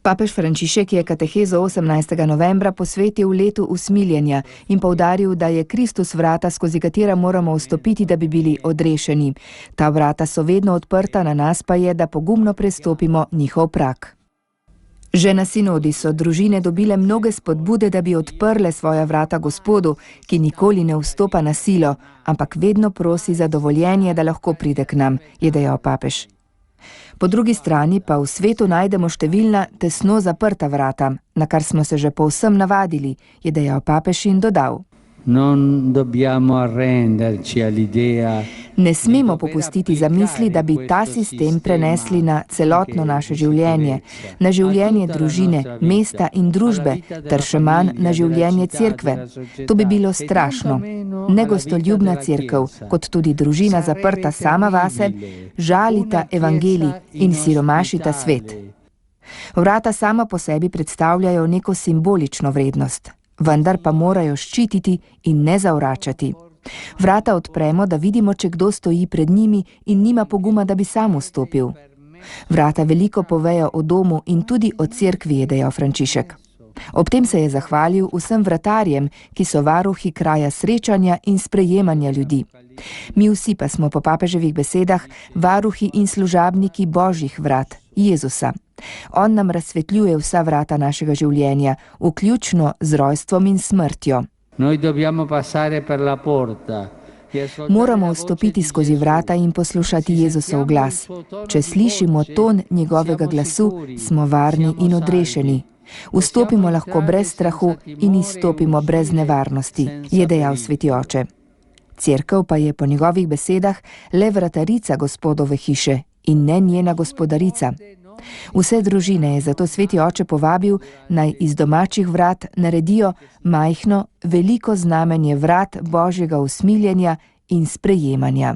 Papež Frančišek je katehezo 18. novembra posvetil letu usmiljenja in poudaril, da je Kristus vrata, skozi katera moramo vstopiti, da bi bili odrešeni. Ta vrata so vedno odprta, na nas pa je, da pogumno prestopimo njihov prag. Že na sinodi so družine dobile mnoge spodbude, da bi odprle svoja vrata Gospodu, ki nikoli ne vstopa na silo, ampak vedno prosi za dovoljenje, da lahko pride k nam, je dejal papež. Po drugi strani pa v svetu najdemo številna tesno zaprta vrata, na kar smo se že povsem navadili, je dejal papež in dodal. Ne smemo popustiti za misli, da bi ta sistem prenesli na celotno naše življenje, na življenje družine, mesta in družbe, ter še manj na življenje cerkve. To bi bilo strašno. Negostoljubna cerkev, kot tudi družina zaprta sama vase, žalita evangelij in siromašita svet. Vrata sama po sebi predstavljajo neko simbolično vrednost, vendar pa morajo ščititi in ne zavračati. Vrata odpremo, da vidimo, če kdo stoji pred njimi in nima poguma, da bi sam vstopil. Vrata veliko povejo o domu in tudi o cerkvi, je dejal Frančišek. Ob tem se je zahvalil vsem vratarjem, ki so varuhi kraja srečanja in sprejemanja ljudi. Mi vsi pa smo po papeževih besedah varuhi in služabniki Božjih vrat, Jezusa. On nam razsvetljuje vsa vrata našega življenja, vključno z rojstvom in smrtjo. Moramo vstopiti skozi vrata in poslušati Jezusov glas. Če slišimo ton njegovega glasu, smo varni in odrešeni. Vstopimo lahko brez strahu in izstopimo brez nevarnosti, je dejal sveti oče. Cerkev pa je po njegovih besedah le vratarica Gospodove hiše in ne njena gospodarica. Vse družine je zato sveti oče povabil, naj iz domačih vrat naredijo majhno, veliko znamenje vrat Božjega usmiljenja in sprejemanja.